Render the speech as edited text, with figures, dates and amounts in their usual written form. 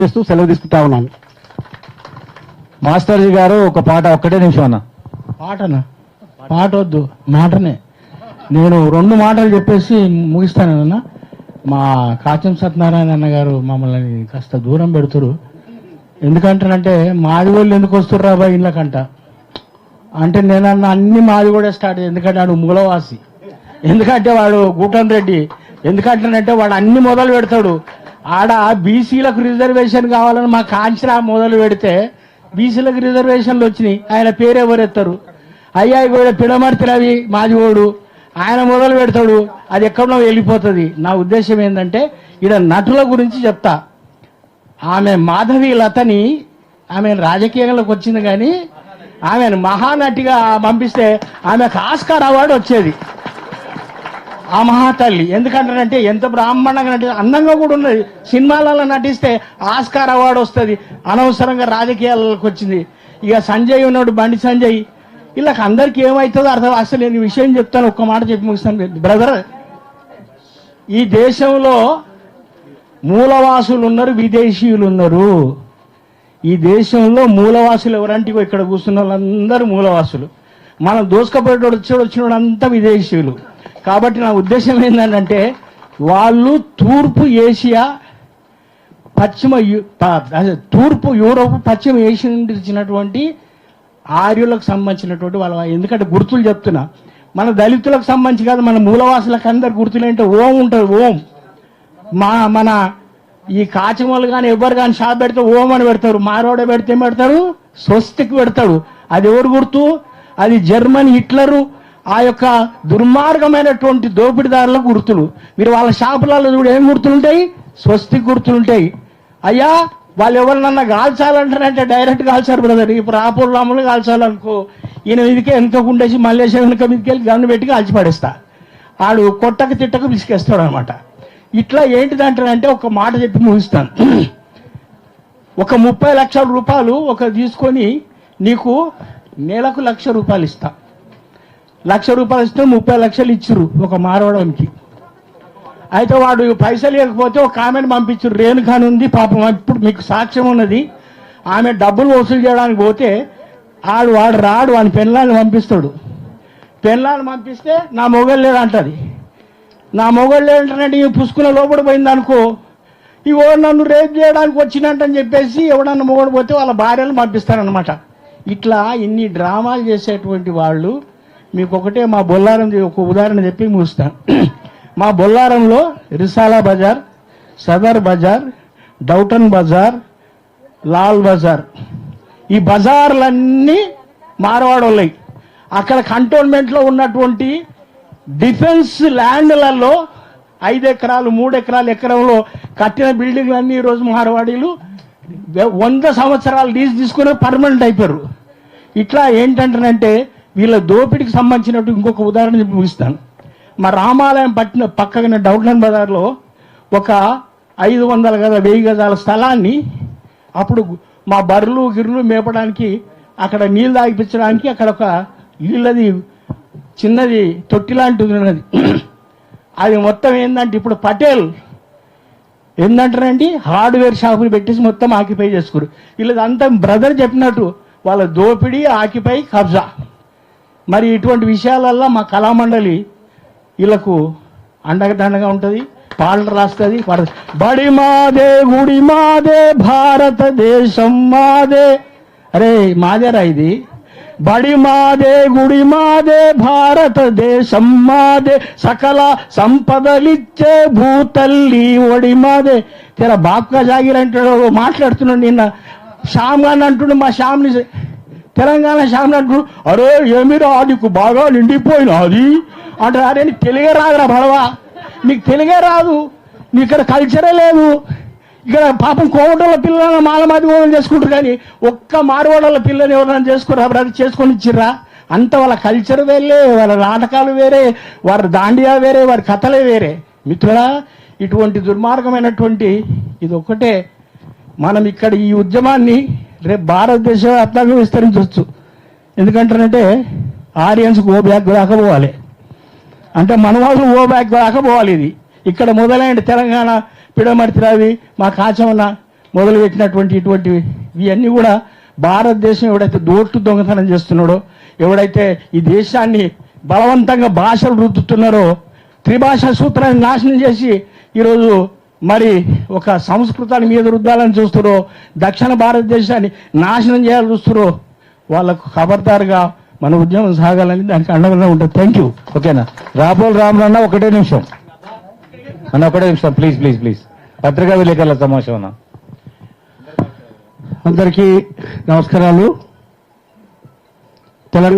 చేస్తూ సెలవు తీసుకుంటా ఉన్నాను. మాస్టర్జీ గారు ఒక పాట ఒక్కటే నిమిషం అన్న. పాట వద్దు, మాటనే. నేను 2 మాటలు చెప్పేసి ముగిస్తానన్న. మా కాచం సత్యనారాయణ అన్న గారు మమ్మల్ని కాస్త దూరం పెడుతురు. ఎందుకంటానంటే మాది వాళ్ళు ఎందుకు వస్తుర్రు రాబాయి ఇళ్ళకంట అంటే నేనన్న అన్ని మాది కూడా స్టార్ట్. ఎందుకంటే వాడు మూలవాసి, ఎందుకంటే వాడు గూటన్ రెడ్డి, ఎందుకంటానంటే వాడు అన్ని మొదలు పెడతాడు. ఆడ బీసీలకు రిజర్వేషన్ కావాలని మా కాంచరా మొదలు పెడితే బీసీలకు రిజర్వేషన్లు వచ్చినాయి. ఆయన పేరు ఎవరెత్తారు? అయ్యాయి కూడా పిడమర్తి రవి మాదిగోడు, ఆయన మొదలు పెడతాడు, అది ఎక్కడో వెళ్ళిపోతుంది. నా ఉద్దేశం ఏంటంటే ఈడ నటుల గురించి చెప్తా. ఆమె మాధవి లతని ఆమె రాజకీయంలోకి వచ్చింది, కానీ ఆమెను మహానటిగా పంపిస్తే ఆమెకు ఆస్కార్ అవార్డు వచ్చేది. ఆ మహాతల్లి ఎందుకంటారంటే ఎంత బ్రాహ్మణంగా నటి, అందంగా కూడా ఉన్నది. సినిమాలలో నటిస్తే ఆస్కార్ అవార్డు వస్తుంది. అనవసరంగా రాజకీయాలకు వచ్చింది. ఇక సంజయ్ ఉన్నాడు, బండి సంజయ్, వీళ్ళకి అందరికి ఏమవుతుందో అర్థం. అసలు నేను విషయం చెప్తాను, ఒక్క మాట చెప్పి ముగిస్తాను. బ్రదర్, ఈ దేశంలో మూలవాసులు ఉన్నారు, విదేశీయులు ఉన్నారు. ఈ దేశంలో మూలవాసులు ఎవరంటే ఇక్కడ కూర్చున్న వాళ్ళందరూ మూలవాసులు. మనం దోసుకపోయేటోడు వచ్చినోడు అంతా విదేశీయులు. కాబట్టి నా ఉద్దేశం ఏంటంటే వాళ్ళు తూర్పు ఏషియా, తూర్పు యూరోప్, పశ్చిమ ఏషియా నుండి వచ్చినటువంటి ఆర్యులకు సంబంధించినటువంటి వాళ్ళ. ఎందుకంటే గుర్తులు చెప్తున్నా, మన దళితులకు సంబంధించి కాదు, మన మూలవాసులకు అందరు గుర్తులు ఏంటంటే ఓం ఉంటుంది. ఓం మన ఈ కాచమలు కానీ ఎవరు కానీ షాప్ పెడితే ఓం అని పెడతారు. మారోడ పెడితే ఏం పెడతారు? స్వస్తిక్ పెడతాడు. అది ఎవరు గుర్తు? అది జర్మన్ హిట్లరు ఆ యొక్క దుర్మార్గమైనటువంటి దోపిడిదారుల గుర్తులు. మీరు వాళ్ళ షాపులలో చూడ ఏం గుర్తులుంటాయి? స్వస్తిక్ గుర్తులుంటాయి. అయ్యా వాళ్ళు ఎవరినన్నా కాల్చాలంటారంటే డైరెక్ట్ కాల్చారు బ్రదర్. ఇప్పుడు రాపూర్లాములు కాల్చాలనుకో, ఈయన మీదకే వెనుకకుండేసి మల్లేశ్వరం వెనుక మీదకి వెళ్ళి గన్ను పెట్టి కాల్చి పడేస్తా. ఆడు కొట్టకు తిట్టకు విసికేస్తాడు అనమాట. ఇట్లా ఏంటిదంటారంటే ఒక మాట చెప్పి ముగిస్తాను. ఒక 30 లక్షల రూపాయలు తీసుకొని నీకు నెలకు ₹1,00,000 ఇస్తా. ₹1,00,000 ఇస్తే 30 లక్షలు ఇచ్చిర్రు ఒక మారవడానికి. అయితే వాడు పైసలు ఇవ్వకపోతే ఒక ఆమెను పంపించారు. రేణుకాని ఉంది పాపం, ఇప్పుడు మీకు సాక్ష్యం ఉన్నది. ఆమె డబ్బులు వసూలు చేయడానికి పోతే వాడు రాడు, వాని పెళ్ళాన్ని పంపిస్తాడు. పెళ్ళాన్ని పంపిస్తే నా మొగలు లేదంటది. నా మొగలు లేదంటే ఈ పుసుకున్న లోపడి పోయింది అనుకో, ఇవో నన్ను రేపు చేయడానికి వచ్చినట్టని చెప్పేసి ఎవడన్నా మొగడు పోతే వాళ్ళ భార్యలు పంపిస్తారనమాట. ఇట్లా ఇన్ని డ్రామాలు చేసేటువంటి వాళ్ళు. మీకు ఒకటే మా బొల్లారం ఒక ఉదాహరణ చెప్పి ముగిస్తాను. మా బొల్లారంలో రిసాలా బజార్, సదర్ బజార్, డౌటన్ బజార్, లాల్ బజార్, ఈ బజార్లన్నీ మార్వాడోళ్ళయి. అక్కడ కంటోన్మెంట్లో ఉన్నటువంటి డిఫెన్స్ ల్యాండ్లలో 5 ఎకరాలు 3 ఎకరాలు ఎకరంలో కట్టిన బిల్డింగ్లన్నీ ఈరోజు మార్వాడీలు 100 సంవత్సరాలు లీజ్ తీసుకుని పర్మనెంట్ అయిపోయారు. ఇట్లా ఏంటంటారంటే వీళ్ళ దోపిడికి సంబంధించినట్టు ఇంకొక ఉదాహరణ చెప్పి ముగిస్తాను. మా రామాలయం పక్కన డౌట్లన్ బజార్లో ఒక 500 గజ 1000 గజాల స్థలాన్ని అప్పుడు మా బర్రెలు గిర్రెలు మేపడానికి, అక్కడ నీళ్ళు తాగిపించడానికి అక్కడ ఒక నీళ్ళది చిన్నది తొట్టి లాంటిది ఉన్నది. అది మొత్తం ఏంటంటే ఇప్పుడు పటేల్ ఏంటంటారండి హార్డ్వేర్ షాపులు పెట్టేసి మొత్తం ఆక్యుపై చేసుకురు. వీళ్ళదంతా బ్రదర్ చెప్పినట్టు వాళ్ళ దోపిడీ, ఆక్యుపై, కబ్జా. మరి ఇటువంటి విషయాలల్లో మా కళామండలి వీళ్ళకు అండదండగా ఉంటుంది. పాటలు రాస్తుంది, బడి మాదే గుడి మాదే భారతదేశం మాదే. అరే మాదేరా ఇది. బడి మాదే గుడి మాదే భారతదేశం మాదే, సకల సంపదలిచ్చే భూతల్లి ఒడి మాదే. తెర బాప్కా జాగిర్ అంటాడు, మాట్లాడుతున్నాడు నిన్న శ్యామ్ గారిని అంటుండే. మా శ్యామ్ని తెలంగాణ శ్యామ్ని అంటున్నాడు, అరే ఏమిరా నీకు బాగా నిండిపోయినా అది అంటారు. అరే నీకు తెలుగే రాదురా బడవా, నీకు తెలుగే రాదు, నీకు ఇక్కడ కల్చరే లేదు. ఇక్కడ పాపం కోమటోళ్ళ పిల్లలను మాలమాది ఓడలు చేసుకుంటారు, కానీ ఒక్క మారువాడల పిల్లని ఎవరైనా చేసుకోరా? అది చేసుకొని ఇచ్చిర్రా? అంత వాళ్ళ కల్చర్ వేరే, వాళ్ళ నాటకాలు వేరే, వారి దాండియా వేరే, వారి కథలే వేరే. మిత్రుడా, ఇటువంటి దుర్మార్గమైనటువంటి ఇది ఒక్కటే. మనం ఇక్కడ ఈ ఉద్యమాన్ని రేపు భారతదేశ వ్యాప్తంగా విస్తరించవచ్చు. ఎందుకంటారంటే ఆడియన్స్కి ఓ బ్యాక్ రాకపోవాలి, అంటే మన వాళ్ళు ఓ బ్యాక్ రాకపోవాలి. ఇది ఇక్కడ మొదలైన తెలంగాణ పిడమర్తి రవి, మా కాచమన్న మొదలుపెట్టినటువంటి ఇవన్నీ కూడా భారతదేశం ఎవడైతే దోట్లు దొంగతనం చేస్తున్నాడో, ఎవడైతే ఈ దేశాన్ని బలవంతంగా భాషలు రుద్దుతున్నారో, త్రిభాషా సూత్రాన్ని నాశనం చేసి ఈరోజు మరి ఒక సంస్కృతాన్ని మీద రుద్దాలని చూస్తారో, దక్షిణ భారతదేశాన్ని నాశనం చేయాలని చూస్తారో, వాళ్ళకు ఖబర్దారుగా మన ఉద్యమం సాగాలని దానికి అండగా ఉంటుంది. Thank you. ఓకేనా? రాపోల్ రామరన్న ఒకటే నిమిషం అన్న, ఒకటే నిమిషం ప్లీజ్ ప్లీజ్ ప్లీజ్. పత్రికా విలేకరుల సమావేశం అన్న. అందరికీ నమస్కారాలు. తెలంగాణ